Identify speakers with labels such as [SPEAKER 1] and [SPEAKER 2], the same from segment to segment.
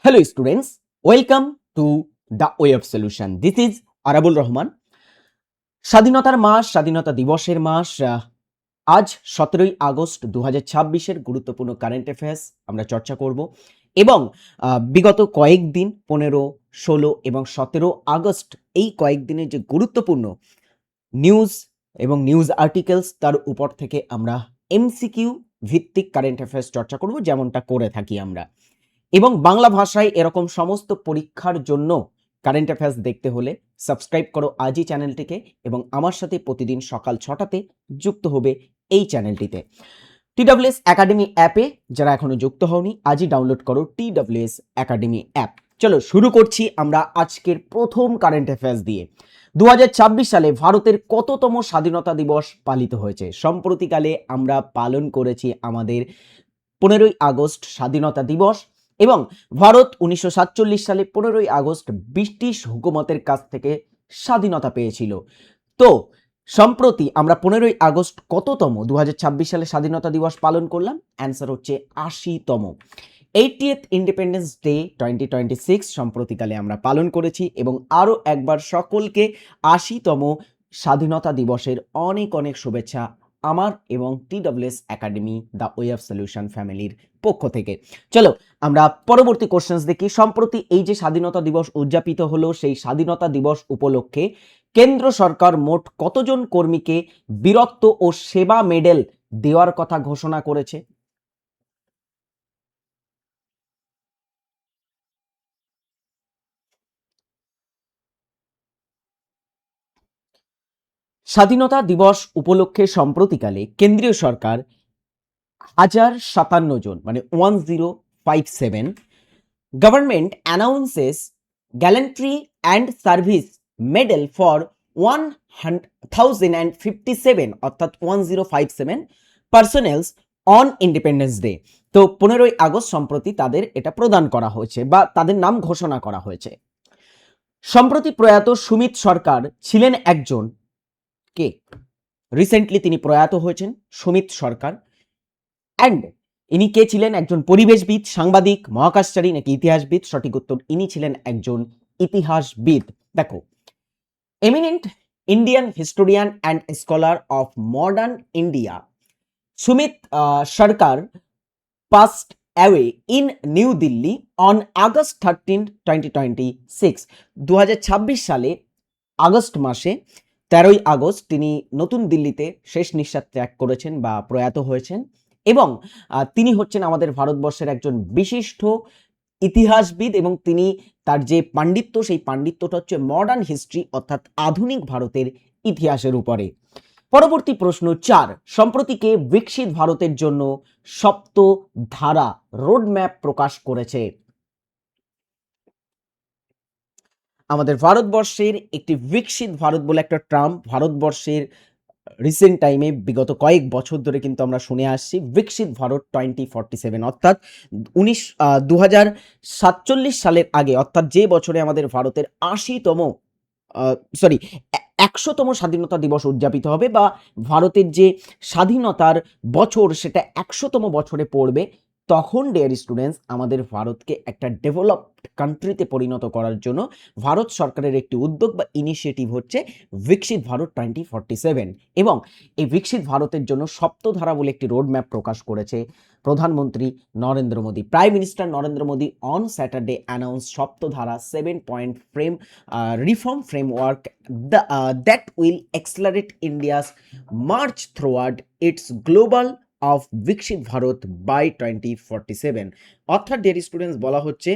[SPEAKER 1] Hello students, welcome to the Way of Solution. This is Arabul Rahman. স্বাধীনতার মাস, স্বাধীনতা দিবসের মাস। আজ 17ই আগস্ট 2026-এর গুরুত্বপূর্ণ কারেন্ট অ্যাফেয়ার্স আমরা চর্চা করব এবং বিগত কয়েকদিন 15, 16 এবং 17 আগস্ট এই কয়েকদিনের যে গুরুত্বপূর্ণ নিউজ এবং নিউজ আর্টিকেলস তার উপর থেকে আমরা এমসিকিউ ভিত্তিক কারেন্ট অ্যাফেয়ার্স চর্চা করব, যেমনটা করে থাকি আমরা। এবং বাংলা ভাষায় এরকম সমস্ত পরীক্ষার জন্য কারেন্ট অ্যাফেয়ার্স দেখতে হলে সাবস্ক্রাইব করো আজই চ্যানেলটিকে এবং আমার সাথে প্রতিদিন সকাল 6টাতে যুক্ত হবে এই চ্যানেলটিতে। TWS একাডেমি অ্যাপে যারা এখনো যুক্ত হওনি আজই ডাউনলোড করো TWS একাডেমি অ্যাপ। চলো শুরু করছি আমরা আজকের প্রথম কারেন্ট অ্যাফেয়ার্স দিয়ে। 2026 সালে ভারতের কততম স্বাধীনতা দিবস পালিত হয়েছে? সম্প্রতিকালে আমরা পালন করেছি আমাদের 15ই আগস্ট স্বাধীনতা দিবস এবং ভারত 1947 সালে 15ই আগস্ট ব্রিটিশ হুকুমতের কাছ থেকে স্বাধীনতা পেয়েছিল। তো সম্প্রতি আমরা 15ই আগস্ট কততম 2026 সালে স্বাধীনতা দিবস পালন করলাম? অ্যান্সার হচ্ছে 80তম। 80th ইন্ডিপেন্ডেন্স ডে 2026 সম্প্রতিকালে আমরা পালন করেছি এবং আরও একবার সকলকে 80তম স্বাধীনতা দিবসের অনেক অনেক শুভেচ্ছা আমার এবং TWS academy the way of solution ফ্যামিলির পক্ষ থেকে। চলো আমরা পরবর্তী কোশ্চেন্স দেখি। সম্প্রতি এই যে স্বাধীনতা দিবস উদযাপিত হলো, সেই স্বাধীনতা দিবস উপলক্ষে কেন্দ্র সরকার মোট কতজন কর্মীকে বীরত্ব ও সেবা মেডেল দেওয়ার কথা ঘোষণা করেছে? স্বাধীনতা দিবস উপলক্ষে সম্প্রতিকালে কেন্দ্রীয় সরকার 1057 জন মানে 1057 government announces gallantry and service medal for 1057 অর্থাৎ 1057 পার্সোনেলস অন ইন্ডিপেন্ডেন্স ডে। তো 15ই আগস্ট সম্প্রতি তাদের এটা প্রদান করা হয়েছে বা তাদের নাম ঘোষণা করা হয়েছে। সম্প্রতি প্রয়াত সুমিত সরকার ছিলেন একজন কে? রিসেন্টলি তিনি প্রয়াত হয়েছেন সুমিত সরকার। অ্যান্ড ইনি কে ছিলেন? একজন পরিবেশবিদ, সাংবাদিক, মহাকাশচারী নাকি ইতিহাসবিদ? সঠিক উত্তর, ইনি ছিলেন একজন ইতিহাসবিদ। দেখো, eminent Indian historian and scholar of modern India Sumit Sarkar passed away in New Delhi on August 13, 2026। 2026 সালে আগস্ট মাসে 13ই আগস্ট তিনি নতুন দিল্লিতে শেষ নিঃশ্বাস ত্যাগ করেছেন বা প্রয়াত হয়েছেন এবং তিনি হচ্ছেন আমাদের ভারতবর্ষের একজন বিশিষ্ট ইতিহাসবিদ এবং তিনি তার যে পাণ্ডিত্য, সেই পাণ্ডিত্যটা হচ্ছে মডার্ন হিস্ট্রি অর্থাৎ আধুনিক ভারতের ইতিহাসের উপরে। পরবর্তী প্রশ্ন 4, সম্প্রতিকে বিকশিত ভারতের জন্য সপ্ত ধারা রোডম্যাপ প্রকাশ করেছে? আমাদের ভারতবর্ষের একটি বিকশিত ভারত বলে একটা টার্ম ভারতবর্ষের রিসেন্ট টাইমে বিগত কয়েক বছর ধরে কিন্তু আমরা শুনে আসছি বিকশিত ভারত 2047 অর্থাৎ 2047 সালের আগে অর্থাৎ যে বছরে আমাদের ভারতের 80তম 100তম স্বাধীনতা দিবস উদযাপিত হবে বা ভারতের যে স্বাধীনতার বছর সেটা 100তম বছরে পড়বে, তখন ডিয়ার স্টুডেন্টস আমাদের ভারতকে একটা ডেভেলপড কান্ট্রিতে পরিণত করার জন্য ভারত সরকারের একটি উদ্যোগ বা ইনিশিয়েটিভ হচ্ছে বিকশিত ভারত 2047 এবং এই বিকশিত ভারতের জন্য সপ্তধারা বলে একটি রোড ম্যাপ প্রকাশ করেছে প্রধানমন্ত্রী Narendra Modi. Prime minister Narendra Modi on Saturday announce সপ্তধারা 7-point frame reform framework that will accelerate India's march toward its global of বিকশিত ভারত বাই 2047। অর্থাৎ ডিয়ার স্টুডেন্টস বলা হচ্ছে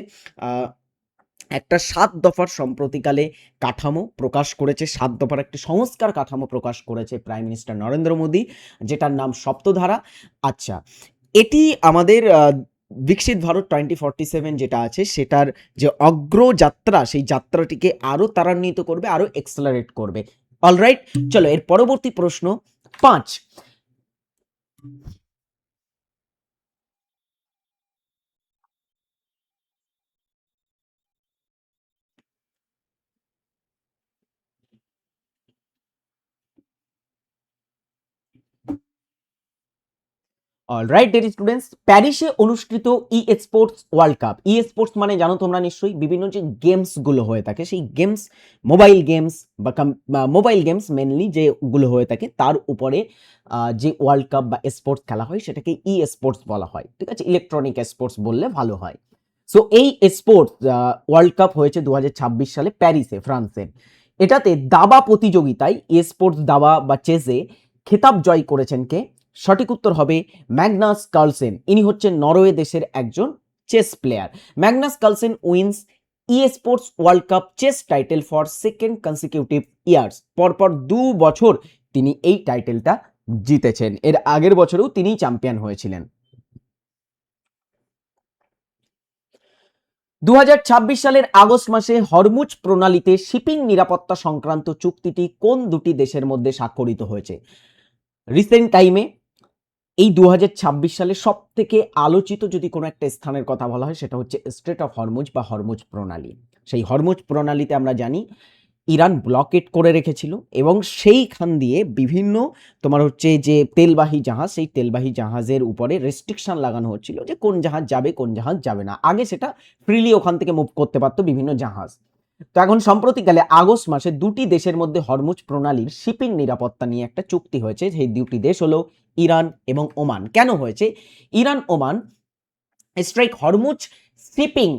[SPEAKER 1] একটা 7 দফার সম্প্রতিকালে কাঠামো প্রকাশ করেছে, 7 দফার একটি সংস্কার কাঠামো প্রকাশ করেছে প্রাইম মিনিস্টার নরেন্দ্র মোদী, যেটার নাম সপ্তধারা। আচ্ছা, এটি আমাদের বিকশিত ভারত 2047 যেটা আছে সেটার যে অগ্রযাত্রা, সেই যাত্রাটিকে আরো ত্বরান্বিত করবে, আরো এক্সেলারেট করবে। অলরাইট, চলো এর পরবর্তী প্রশ্ন 5। অলরাইট ডিয়ার স্টুডেন্টস, প্যারিসে অনুষ্ঠিত ই স্পোর্টস ওয়ার্ল্ড কাপ। ই স্পোর্টস মানে জানো তোমরা নিশ্চয়ই বিভিন্ন যে গেমসগুলো হয়ে থাকে, সেই গেমস, মোবাইল গেমস বা মোবাইল গেমস মেনলি যেগুলো হয়ে থাকে তার উপরে যে ওয়ার্ল্ড কাপ বা স্পোর্টস খেলা হয় সেটাকে ই স্পোর্টস বলা হয়। ঠিক আছে, ইলেকট্রনিক স্পোর্টস বললে ভালো হয়। সো এই স্পোর্টস ওয়ার্ল্ড কাপ হয়েছে 2026 সালে প্যারিসে, ফ্রান্সে। এটাতে দাবা প্রতিযোগিতায় স্পোর্টস দাবা বা চেসে খেতাব জয় করেছেন কে? সঠিক উত্তর হবে ম্যাগনাস কার্লসেন। ইনি হচ্ছেন নরওয়ে দেশের একজন chess player. Magnus Carlsen wins esports world cup chess title for second consecutive years. পরপর 2 বছর তিনি এই টাইটেলটা জিতেছেন। এর আগের বছরেও তিনি চ্যাম্পিয়ন হয়েছিলেন। 2026 সালের আগস্ট মাসে হরমুজ প্রণালীতে শিপিং নিরাপত্তা সংক্রান্ত চুক্তিটি কোন দুটি দেশের মধ্যে স্বাক্ষরিত হয়েছে? রিসেন্ট টাইমে এই 2026 সালে সব থেকে আলোচিত যদি কোনো একটা স্থানের কথা বলা হয় সেটা হচ্ছে স্ট্রেট অফ হরমুজ বা হরমুজ প্রণালী। সেই হরমুজ প্রণালীতে আমরা জানি ইরান ব্লকেট করে রেখেছিল এবং সেইখান দিয়ে বিভিন্ন তোমার হচ্ছে যে তেলবাহী জাহাজ, সেই তেলবাহী জাহাজের উপরে রেস্ট্রিকশন লাগানো হচ্ছিল যে কোন জাহাজ যাবে কোন জাহাজ যাবে না। আগে সেটা ফ্রিলি ওখান থেকে মুভ করতে পারতো বিভিন্ন জাহাজ। তো এখন সম্প্রতিকালে আগস্ট মাসে দুটি দেশের মধ্যে হরমুজ প্রণালীর শিপিং নিরাপত্তা নিয়ে একটা চুক্তি হয়েছে। সেই দুটি দেশ হলো ইরান এবং ওমান। কেন হয়েছে? Iran Oman strike Hormuz shipping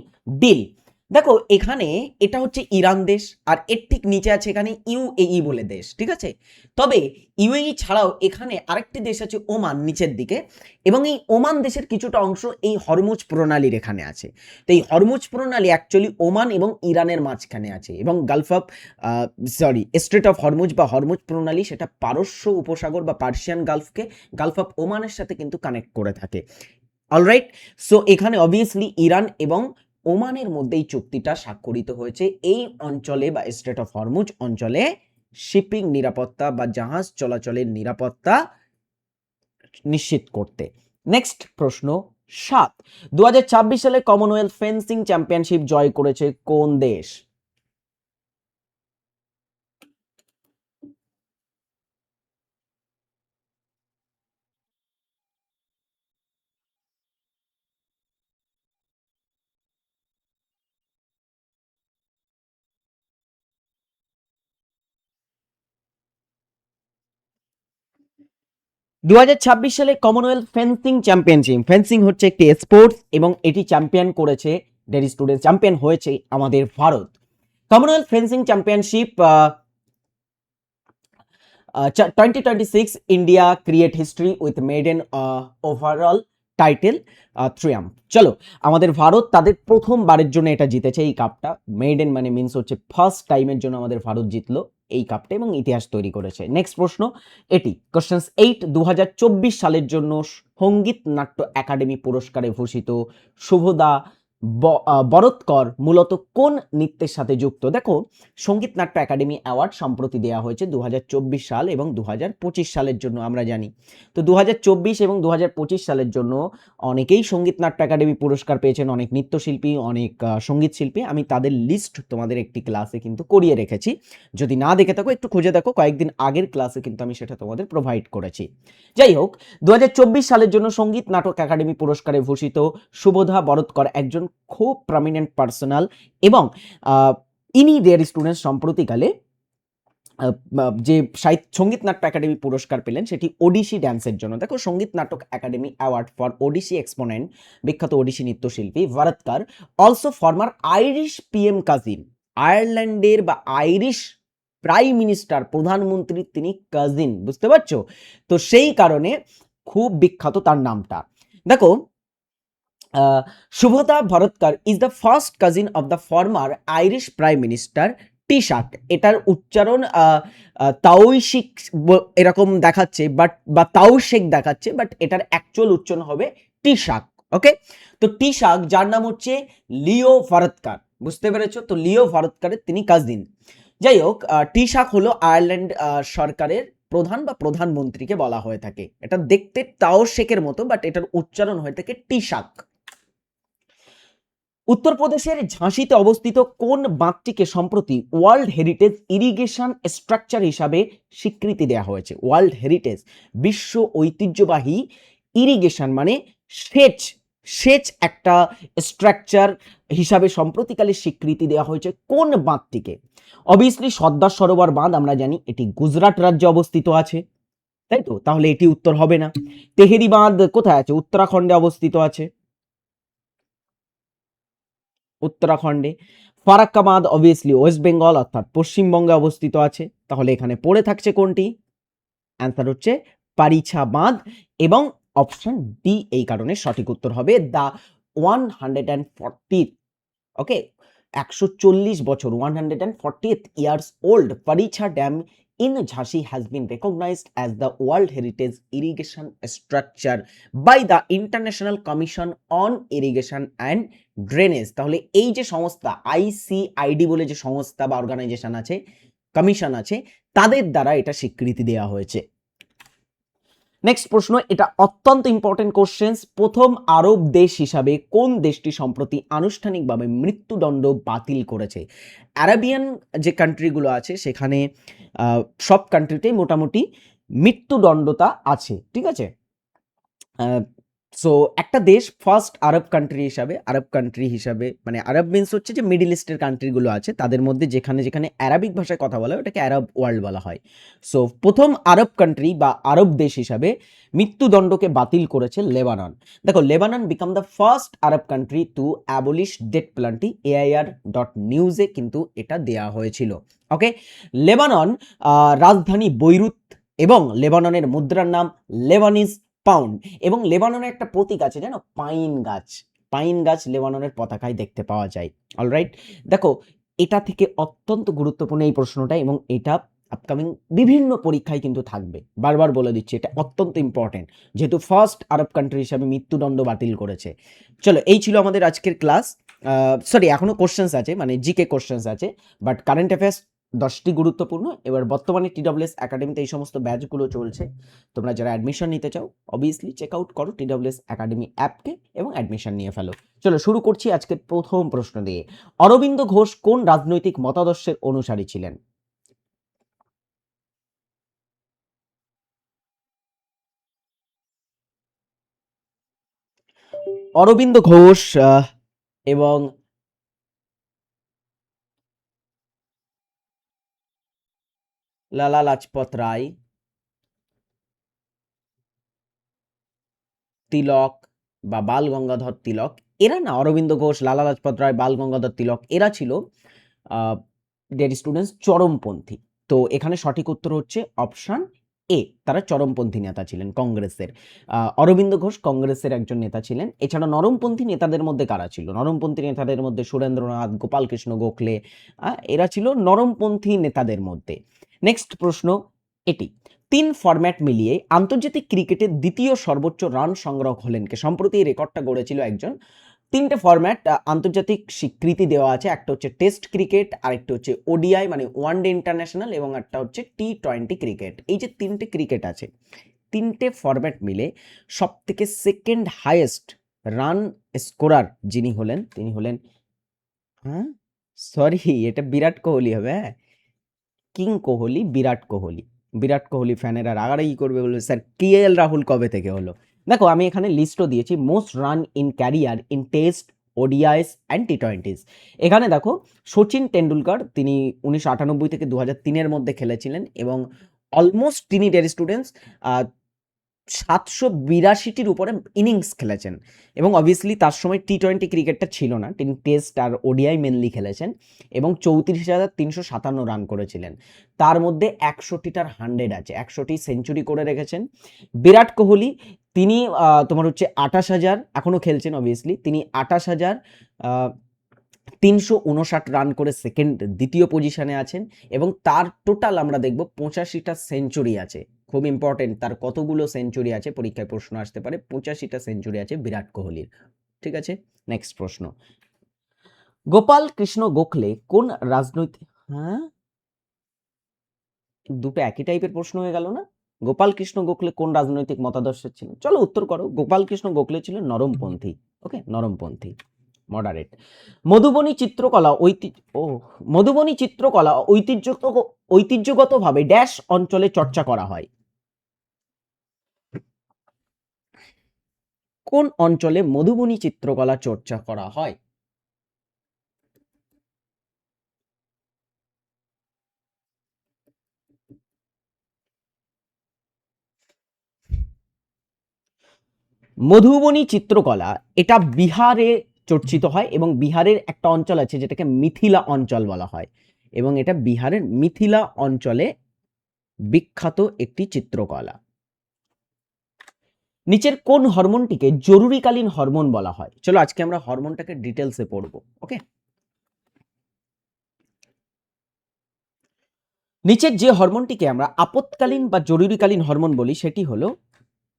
[SPEAKER 1] deal. দেখো এখানে এটা হচ্ছে ইরান দেশ আর এর ঠিক নিচে আছে এখানে ইউএই বলে দেশ। ঠিক আছে, তবে ইউএই ছাড়াও এখানে আরেকটি দেশ আছে ওমান নিচের দিকে, এবং এই ওমান দেশের কিছুটা অংশ এই হরমুজ প্রণালীর এখানে আছে। তো এই হরমুজ প্রণালী অ্যাকচুয়ালি ওমান এবং ইরানের মাঝখানে আছে, এবং স্ট্রেট অফ হরমুজ বা হরমুজ প্রণালী সেটা পারস্য উপসাগর বা পার্সিয়ান গালফকে গালফ অফ ওমানের সাথে কিন্তু কানেক্ট করে থাকে। অলরাইট, সো এখানে অবভিয়াসলি ইরান এবং ওমানের মধ্যে এই চুক্তিটা স্বাক্ষরিত হয়েছে এই অঞ্চলে বা স্ট্রেট অফ হরমুজ অঞ্চলে শিপিং নিরাপত্তা বা জাহাজ চলাচলের নিরাপত্তা নিশ্চিত করতে। নেক্সট প্রশ্ন 7, 2026 সালে কমনওয়েলথ ফেন্সিং চ্যাম্পিয়নশিপ জয় করেছে কোন দেশ? 2026 সালে কমনওয়েলথ ফেন্সিং চ্যাম্পিয়নশিপ, ফেন্সিং হচ্ছে একটি স্পোর্টস এবং এটি চ্যাম্পিয়ন করেছে ডেরি স্টুডেন্ট, চ্যাম্পিয়ন হয়েছে আমাদের Bharat. Commonwealth fencing championship 2026 India create history with maiden overall title triumph. চলো, আমাদের ভারত তাদের প্রথমবারের জন্য এটা জিতেছে এই কাপটা। মেডেন মানে মিন্স হচ্ছে ফার্স্ট টাইমের জন্য আমাদের ভারত জিতলো এই কাপটা এবং ইতিহাস তৈরি করেছে। নেক্সট প্রশ্ন এটি, কোশ্চেন 8, 2024 সালের জন্য সঙ্গীত নাট্য একাডেমি পুরস্কারে ভূষিত শুভদা বরৎকর মূলত কোন নৃত্যের সাথে যুক্ত? দেখো, সঙ্গীত নাট্য একাডেমি অ্যাওয়ার্ড সম্প্রতি দেওয়া হয়েছে 2024 সাল এবং 2025 সালের জন্য আমরা জানি। তো 2024 এবং 2025 সালের জন্য অনেকেই সঙ্গীত নাট্য একাডেমি পুরস্কার পেয়েছেন, অনেক নৃত্যশিল্পী, অনেক সঙ্গীত শিল্পী। আমি তাদের লিস্ট তোমাদের একটি ক্লাসে কিন্তু করিয়ে রেখেছি, যদি না দেখে থাকো একটু খুঁজে দেখো, কয়েকদিন আগের ক্লাসে কিন্তু আমি সেটা তোমাদের প্রোভাইড করেছি। যাই হোক, 2024 সালের জন্য সঙ্গীত নাটক একাডেমি পুরস্কারে ভূষিত শুভদা বরৎকর একজন খুব প্রমিনেন্ট পার্সোনাল, এবং ইনি ডিয়ার স্টুডেন্টস সম্প্রতিকালে যে সঙ্গীত নাট্য একাডেমি পুরস্কার পেলেন সেটি ওডিসি ড্যান্সের জন্য। দেখো, Sangeet Natak Akademi award for Odissi exponent, বিখ্যাত ওডিসি নৃত্যশিল্পী Varadkar, also former Irish PM cousin, আয়ারল্যান্ডের বা আইরিশ প্রাইম মিনিস্টার, প্রধানমন্ত্রীর তিনি কাজিন, বুঝতে পারছো? তো সেই কারণে খুব বিখ্যাত তার নামটা। দেখো, Shubhada Varadkar is the first cousin of the former Irish prime minister Taoiseach. এটার উচ্চারণ তাওইশিক এরকম দেখাচ্ছে, বা তাওশেক দেখাচ্ছে, বাট এটার অ্যাকচুয়াল উচ্চারণ হবে টিশাক। ওকে, তো টিশাক যার নাম হচ্ছে লিও ভরৎকর, বুঝতে পেরেছো? তো লিও ভরৎকরের তিনি কাজিন। যাই হোক, টিশাক হলো আয়ারল্যান্ড সরকারের প্রধান বা প্রধানমন্ত্রীকে বলা হয়ে থাকে। এটা দেখতে তাওশেকের মতো, বাট এটার উচ্চারণ হয়ে থাকে টিশাক। উত্তরপ্রদেশের ঝাঁসিতে অবস্থিত কোন বাঁধটিকে সম্প্রতি ওয়ার্ল্ড হেরিটেজ ইরিগেশন স্ট্রাকচার হিসাবে স্বীকৃতি দেওয়া হয়েছে? ওয়ার্ল্ড হেরিটেজ, বিশ্ব ঐতিহ্যবাহী ইরিগেশন মানে সেচ, সেচ একটা স্ট্রাকচার হিসাবে সম্প্রতিকালে স্বীকৃতি দেওয়া হয়েছে কোন বাঁধটিকে? অবভিয়াসলি সর্দার সরোবর বাঁধ আমরা জানি এটি গুজরাট রাজ্যে অবস্থিত আছে, তাই তো? তাহলে এটি উত্তর হবে না। তেহেরি বাঁধ কোথায় আছে? উত্তরাখণ্ডে অবস্থিত আছে, উত্তরাখণ্ডে। ফারাক্কা বাঁধ অবভিয়াসলি ওয়েস্ট বেঙ্গল অর্থাৎ পশ্চিমবঙ্গে অবস্থিত আছে, তাহলে এখানে পড়ে থাকছে কোনটি? অ্যান্সার হচ্ছে পারিছা বাঁধ এবং অপশন ডি এই কারণে সঠিক উত্তর হবে। দ্য 140, ওকে, 140 বছর 140th years old Paricha Dam in Jhansi has been recognized as the World Heritage Irrigation Structure by the International Commission on Irrigation and Drainage। তাহলে এই যে সংস্থা ICID বলে যে সংস্থা বা অর্গানাইজেশন আছে, কমিশন আছে, তাদের দ্বারা এটা স্বীকৃতি দেওয়া হয়েছে। নেক্সট প্রশ্ন, এটা অত্যন্ত ইম্পর্টেন্ট কোশ্চেন। প্রথম আরব দেশ হিসাবে কোন দেশটি সম্প্রতি আনুষ্ঠানিকভাবে মৃত্যুদণ্ড বাতিল করেছে? আরাবিয়ান যে কান্ট্রিগুলো আছে সেখানে সব কান্ট্রিতেই মোটামুটি মৃত্যুদণ্ডতা আছে, ঠিক আছে? সো একটা দেশ ফার্স্ট আরব কান্ট্রি হিসাবে মানে আরব মিন্স হচ্ছে যে মিডল ইস্টের কান্ট্রিগুলো আছে তাদের মধ্যে যেখানে যেখানে অ্যারাবিক ভাষায় কথা বলা হয় ওটাকে আরব ওয়ার্ল্ড বলা হয়। সো প্রথম আরব কান্ট্রি বা আরব দেশ হিসাবে মৃত্যুদণ্ডকে বাতিল করেছে লেবানন। দেখো, Lebanon become the first Arab country to abolish death penalty, AIR.নিউজে কিন্তু এটা দেয়া হয়েছিল। ওকে, লেবানন রাজধানী বৈরুত এবং লেবাননের মুদ্রার নাম লেবানিজ পাউন্ড এবং লেবাননের একটা প্রতীক আছে জানো, পাইন গাছ। পাইন গাছ লেবাননের পতাকায় দেখতে পাওয়া যায়। অলরাইট, দেখো এটা থেকে অত্যন্ত গুরুত্বপূর্ণ এই প্রশ্নটা এবং এটা আপকামিং বিভিন্ন পরীক্ষায় কিন্তু থাকবে, বারবার বলে দিচ্ছি এটা অত্যন্ত ইম্পর্টেন্ট যেহেতু ফার্স্ট আরব কান্ট্রি হিসাবে মৃত্যুদণ্ড বাতিল করেছে। চলো, এই ছিল আমাদের আজকের ক্লাস। সরি, এখনো কোশ্চেন্স আছে, মানে জিকে কোশ্চেন্স আছে, বাট কারেন্ট অ্যাফেয়ার্স 10টি গুরুত্বপূর্ণ। এবার বর্তমানে TWS একাডেমিতে এই সমস্ত ব্যাচগুলো চলছে, তোমরা যারা অ্যাডমিশন নিতে চাও অবভিয়াসলি চেক আউট করো TWS একাডেমি অ্যাপকে এবং অ্যাডমিশন নিয়ে ফেলো। চলো শুরু করছি আজকের প্রথম প্রশ্ন দিয়ে। অরবিন্দ ঘোষ কোন রাজনৈতিক মতাদর্শের অনুসারী ছিলেন? অরবিন্দ ঘোষ এবং লালা লাজপত রায়, তিলক বা বাল গঙ্গাধর তিলক, এরা না, অরবিন্দ ঘোষ, লালা লাজপত রায়, বাল গঙ্গাধর তিলক, এরা ছিল ডেড স্টুডেন্টস চরমপন্থী। তো এখানে সঠিক উত্তর হচ্ছে অপশন এ, তারা চরমপন্থী নেতা ছিলেন কংগ্রেসের। অরবিন্দ ঘোষ কংগ্রেসের একজন নেতা ছিলেন। এছাড়া নরমপন্থী নেতাদের মধ্যে কারা ছিল? নরমপন্থী নেতাদের মধ্যে সুরেন্দ্রনাথ, গোপালকৃষ্ণ গোখলে, এরা ছিল নরমপন্থী নেতাদের মধ্যে। নেক্সট প্রশ্ন এটি, 3 ফরম্যাট মিলিয়ে আন্তর্জাতিক ক্রিকেটের দ্বিতীয় সর্বোচ্চ রান সংগ্রাহক হলেন কে? সম্প্রতি এই রেকর্ডটা গড়েছিল একজন। 3টে ফরম্যাট আন্তর্জাতিক স্বীকৃতি দেওয়া আছে, একটা হচ্ছে টেস্ট ক্রিকেট, আরেকটা হচ্ছে ODI মানে ওয়ান ডে ইন্টারন্যাশনাল, এবং একটা হচ্ছে T20 ক্রিকেট। এই যে 3টে ক্রিকেট আছে, 3টে ফরম্যাট মিলে সব থেকে সেকেন্ড হাইয়েস্ট রান স্কোরার যিনি হলেন তিনি হলেন, হ্যাঁ সরি, এটা বিরাট কোহলি হবে। হ্যাঁ, কিং কোহলি, বিরাট কোহলি। বিরাট কোহলি ফ্যানেরা রাগারাগি করবে, বলবে স্যার KL রাহুল কবে থেকে হলো? দেখো আমি এখানে লিস্টও দিয়েছি, most run in career in test, ODIs and T20s। এখানে দেখো সচিন টেন্ডুলকার, তিনি 1998 থেকে 2003-এর মধ্যে খেলেছিলেন এবং অলমোস্ট তিনি ডের স্টুডেন্টস 782টির উপরে ইনিংস খেলেছেন এবং অবভিয়াসলি তার সময় T20 ক্রিকেটটা ছিল না, তিনি টেস্ট আর ODI মেনলি খেলেছেন এবং 34,357 রান করেছিলেন। তার মধ্যে 100টিটার 100 আছে, 100টি সেঞ্চুরি করে রেখেছেন। বিরাট কোহলি, তিনি তোমার হচ্ছে 28,000, এখনও খেলছেন অবভিয়াসলি, তিনি 28,359 রান করে দ্বিতীয় পজিশনে আছেন এবং তার টোটাল আমরা দেখব 85টা সেঞ্চুরি আছে। খুব ইম্পর্টেন্ট, তার কতগুলো সেঞ্চুরি আছে পরীক্ষায় প্রশ্ন আসতে পারে। 85টা সেঞ্চুরি আছে বিরাট কোহলির। ঠিক আছে, নেক্সট প্রশ্ন, গোপাল কৃষ্ণ গোখলে কোন রাজনৈতিক, হ্যাঁ দুটো একই টাইপের প্রশ্ন হয়ে গেল না? গোপাল কৃষ্ণ গোখলে কোন রাজনৈতিক মতাদর্শের ছিলেন? চলো উত্তর করো। গোপাল কৃষ্ণ গোখলে ছিলেন নরমপন্থী। ওকে, নরমপন্থী, মডারেট। মধুবনী চিত্রকলা ঐতিহ্যগতভাবে ড্যাশ অঞ্চলে চর্চা করা হয়? কোন অঞ্চলে মধুবনী চিত্রকলা চর্চা করা হয়? মধুবনী চিত্রকলা এটা বিহারে চর্চিত হয় এবং বিহারের একটা অঞ্চল আছে যেটাকে মিথিলা অঞ্চল বলা হয় এবং এটা বিহারের মিথিলা অঞ্চলে বিখ্যাত একটি চিত্রকলা। নিচের কোন হরমোনটিকে জরুরিকালীন হরমোন বলা হয়? চলো আজকে আমরা হরমোনটাকে ডিটেলসে পড়বো। ওকে, নিচের যে হরমোনটিকে আমরা আপৎকালীন বা জরুরিকালীন হরমোন বলি সেটি হলো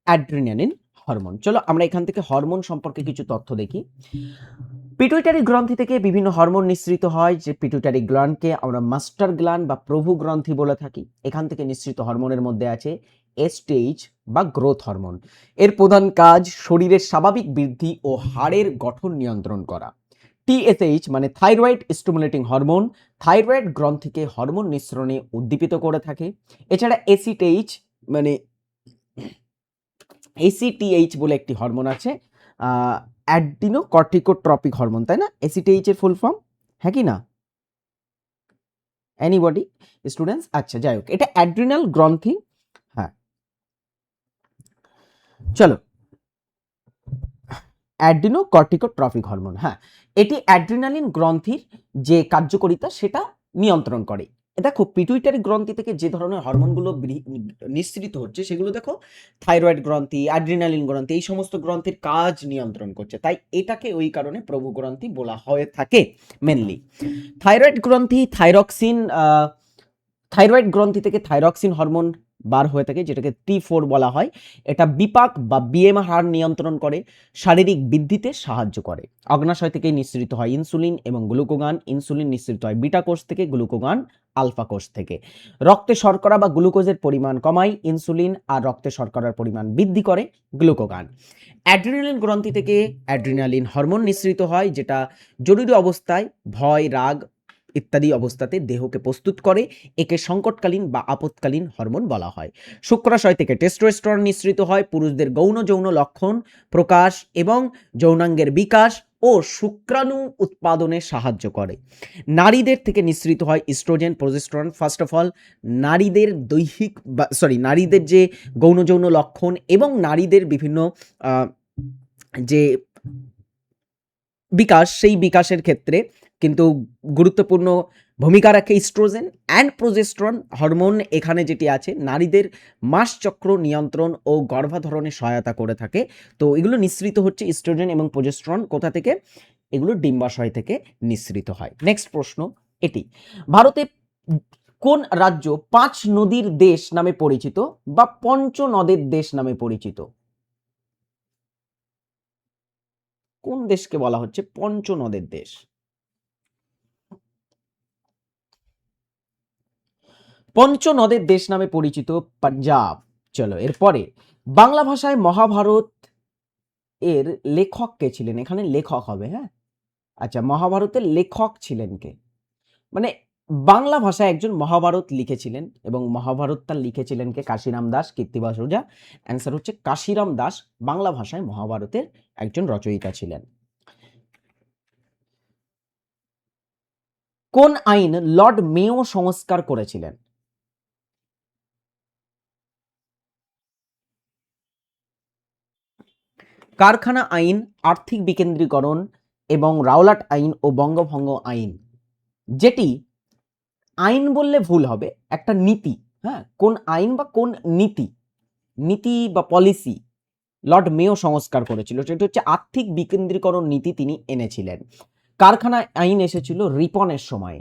[SPEAKER 1] অ্যাড্রিনালিন হরমোন। চলো আমরা এখান থেকে হরমোন সম্পর্কে কিছু তথ্য দেখি। পিটুইটারি গ্রন্থি থেকে বিভিন্ন হরমোন নিঃসৃত হয়, যে পিটুইটারি গ্ল্যান্ডকে আমরা মাস্টার গ্ল্যান্ড বা প্রভু গ্রন্থি বলে থাকি। এখান থেকে নিঃসৃত হরমোনের মধ্যে আছে এসটিএইচ বা গ্রোথ হরমোন। এর প্রধান কাজ শরীরের স্বাভাবিক বৃদ্ধি ও হাড়ের গঠন নিয়ন্ত্রণ করা। টিএসএইচ মানে থাইরয়েড স্টিমুলেটিং হরমোন, থাইরয়েড গ্রন্থিকে হরমোন নিঃসরণে উদ্দীপিত করে থাকে। এছাড়া এসিটিএইচ মানে এসিটিএইচ বলে একটি হরমোন আছে, অ্যাডিনো কর্টিকোট্রপিক হরমোন, তাই না? এসিটিএইচ এর ফুল ফর্ম হ্যাঁ কি না? Anybody students? আচ্ছা, যাই হোক, এটা অ্যাড্রিনাল গ্রন্থি। হ্যাঁ, চলো, অ্যাডিনো কর্টিকোট্রপিক হরমোন। হ্যাঁ, এটি অ্যাড্রিনালিন গ্রন্থির যে কার্যকারিতা সেটা নিয়ন্ত্রণ করে। দেখো পিটুইটারি গ্রন্থি থেকে যে ধরনের হরমোনগুলো নিঃসৃত হচ্ছে সেগুলো দেখো থাইরয়েড গ্রন্থি, অ্যাড্রিনালিন গ্রন্থি, এই সমস্ত গ্রন্থির কাজ নিয়ন্ত্রণ করছে, তাই এটাকে ওই কারণে প্রভু গ্রন্থি বলা হয়ে থাকে মেনলি। থাইরয়েড গ্রন্থি থাইরয়েড গ্রন্থি থেকে থাইরক্সিন হরমোন বার হয়ে থাকে যেটাকে T4 বলা হয়। এটা বিপাক বা বিএমআর হার নিয়ন্ত্রণ করে, শারীরিক বৃদ্ধিতে সাহায্য করে। অগ্নাশয় থেকে নিঃসৃত হয় ইনসুলিন এবং গ্লুকোগান। ইনসুলিন নিঃসৃত হয় বিটা কোষ থেকে, গ্লুকোগান আলফা কোষ থেকে। রক্তে শর্করা বা গ্লুকোজের পরিমাণ কমায় ইনসুলিন, আর রক্তে শর্করার পরিমাণ বৃদ্ধি করে গ্লুকোগান। অ্যাড্রিনালিন গ্রন্থি থেকে অ্যাড্রিনালিন হরমোন নিঃসৃত হয় যেটা জরুরি অবস্থায় ভয়, রাগ ইত্যাদি অবস্থাতে দেহকে প্রস্তুত করে। একে সংকটকালীন বা আপৎকালীন হরমোন বলা হয়। শুক্রাশয় থেকে টেস্টোস্টেরন নিঃসৃত হয় পুরুষদের গৌণ যৌন লক্ষণ প্রকাশ এবং যৌনাঙ্গের বিকাশ ও শুক্রাণু উৎপাদনে সাহায্য করে। নারীদের থেকে নিঃসৃত হয় estrogen, progesterone. First of all নারীদের নারীদের যে গৌণ যৌন লক্ষণ এবং নারীদের বিভিন্ন যে বিকাশ, সেই বিকাশের ক্ষেত্রে কিন্তু গুরুত্বপূর্ণ ভূমিকা রাখে ইস্ট্রোজেন অ্যান্ড প্রোজেস্টেরন হরমোন। এখানে যেটি আছে নারীদের মাসচক্র নিয়ন্ত্রণ ও গর্ভধারণে সহায়তা করে থাকে। তো এগুলো নিঃসৃত হচ্ছে ইস্ট্রোজেন এবং প্রোজেস্টেরন কোথা থেকে? এগুলো ডিম্বাশয় থেকে নিঃসৃত হয়। নেক্সট প্রশ্ন এটি, ভারতে কোন রাজ্য 5 নদীর দেশ নামে পরিচিত বা পঞ্চনদের দেশ নামে পরিচিত? কোন দেশকে বলা হচ্ছে পঞ্চনদের দেশ? পঞ্চনদের দেশ নামে পরিচিত পাঞ্জাব। চলো এরপরে, বাংলা ভাষায় মহাভারত এর লেখক কে ছিলেন? এখানে লেখক হবে, হ্যাঁ। আচ্ছা, মহাভারতের লেখক ছিলেন কে? মানে বাংলা ভাষায় একজন মহাভারত লিখেছিলেন এবং মহাভারতটা লিখেছিলেন কে? কাশিরাম দাস, কীর্তিবাস ওঝা। অ্যান্সার হচ্ছে কাশিরাম দাস বাংলা ভাষায় মহাভারতের একজন রচয়িতা ছিলেন। কোন আইন লর্ড মেয়ো সংস্কার করেছিলেন? কারখানা আইন, আর্থিক বিকেন্দ্রীকরণ এবং রাওলাট আইন ও বঙ্গভঙ্গ আইন। যেটি আইন বললে ভুল হবে, একটা নীতি। হ্যাঁ, কোন আইন বা কোন নীতি, নীতি বা পলিসি লর্ড মেয়ো সংস্কার করেছিল সেটা হচ্ছে আর্থিক বিকেন্দ্রীকরণ নীতি তিনি এনেছিলেন। কারখানা আইন এসেছিল রিপনের সময়,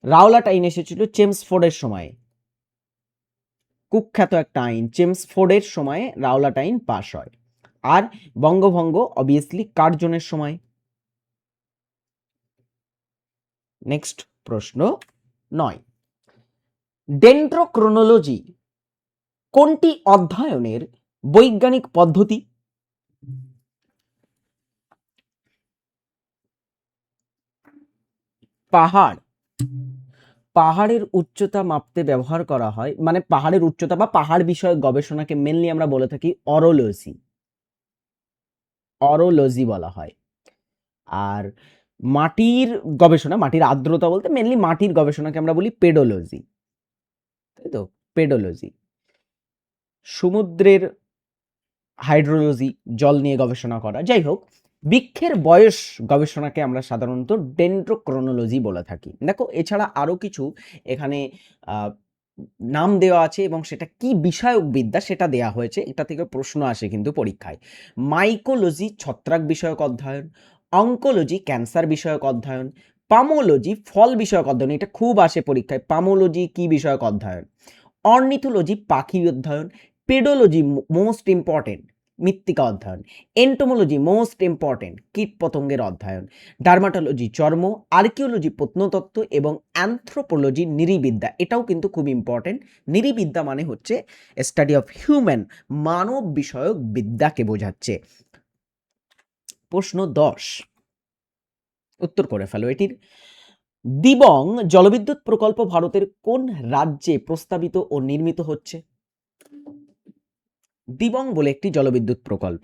[SPEAKER 1] রাওলাট আইন এসেছিল চেমসফোর্ডের সময়। কুখ্যাত একটা আইন, চেমসফোর্ডের সময়ে রাওলাট আইন পাশ হয়। আর বঙ্গভঙ্গ অবভিয়াসলি কার্জনের সময়। নেক্সট প্রশ্ন 9, ডেন্ড্রোক্রোনোলজি কোনটি অধ্যয়নের বৈজ্ঞানিক পদ্ধতি? পাহাড়, পাহাড়ের উচ্চতা মাপতে ব্যবহার করা হয়, মানে পাহাড়ের উচ্চতা বা পাহাড় বিষয়ক গবেষণাকে মেনলি আমরা বলে থাকি অরোলজি, অরোলজি বলা হয়। আর মাটির গবেষণা, মাটির আর্দ্রতা বলতে মেনলি মাটির গবেষণাকে আমরা বলি পেডোলজি, তাই তো, পেডোলজি। সমুদ্রের হাইড্রোলজি, জল নিয়ে গবেষণা করা। যাই হোক, বৃক্ষের বয়স গবেষণাকে আমরা সাধারণত ডেন্ড্রোক্রোনোলজি বলে থাকি। দেখো এছাড়া আরও কিছু এখানে আহ, নাম দেওয়া আছে এবং সেটা কি বিষয়ক বিদ্যা সেটা দেয়া হয়েছে, এটা থেকে প্রশ্ন আসে কিন্তু পরীক্ষায়। মাইকোলজি ছত্রাক বিষয়ক অধ্যয়ন, অঙ্কোলজি ক্যান্সার বিষয়ক অধ্যয়ন, পামোলজি ফল বিষয়ক অধ্যয়ন, এটা খুব আসে পরীক্ষায়, পামোলজি কি বিষয়ক অধ্যয়ন, অর্নিথোলজি পাখি অধ্যয়ন, পেডোলজি মোস্ট ইম্পর্টেন্ট মৃত্তিকা অধ্যয়ন, এন্টোমোলজি মোস্ট ইম্পর্টেন্ট কীট পতঙ্গের অধ্যয়ন, ডার্মাটোলজি চর্ম, আর্কিওলজি প্রত্নতত্ত্ব এবং অ্যানথ্রোপোলজি নৃবিদ্যা, এটাও কিন্তু খুব ইম্পর্টেন্ট। নৃবিদ্যা মানে হচ্ছে স্টাডি অফ হিউম্যান, মানব বিষয়ক বিদ্যাকে বোঝাচ্ছে। প্রশ্ন 10, উত্তর করে ফেলো এটির। দিবং জলবিদ্যুৎ প্রকল্প ভারতের কোন রাজ্যে প্রস্তাবিত ও নির্মিত হচ্ছে? দিবং বলে একটি জলবিদ্যুৎ প্রকল্প,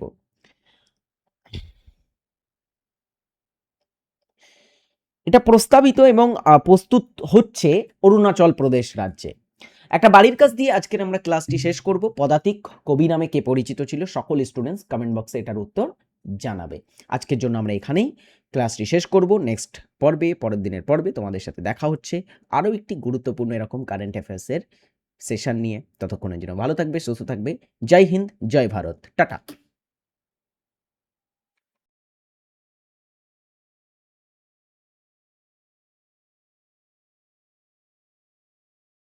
[SPEAKER 1] এটা প্রস্তাবিত এবং প্রস্তুত হচ্ছে অরুণাচল প্রদেশ রাজ্যে। একটা বাড়ির কাজ দিয়ে আজকের আমরা ক্লাসটি শেষ করব। পদাতিক কবি নামে কে পরিচিত ছিল? সকল স্টুডেন্টস কমেন্ট বক্সে এটার উত্তর জানাবে। আজকের জন্য আমরা এখানেই ক্লাসটি শেষ করব। নেক্সট পর্বে, পরের দিনের পর্বে তোমাদের সাথে দেখা হচ্ছে আরও একটি গুরুত্বপূর্ণ এরকম কারেন্ট অ্যাফেয়ার্সের সেশন নিয়ে। ততক্ষণের জন্য ভালো থাকবে, সুস্থ থাকবে। জয় হিন্দ, জয় ভারত, টাটা।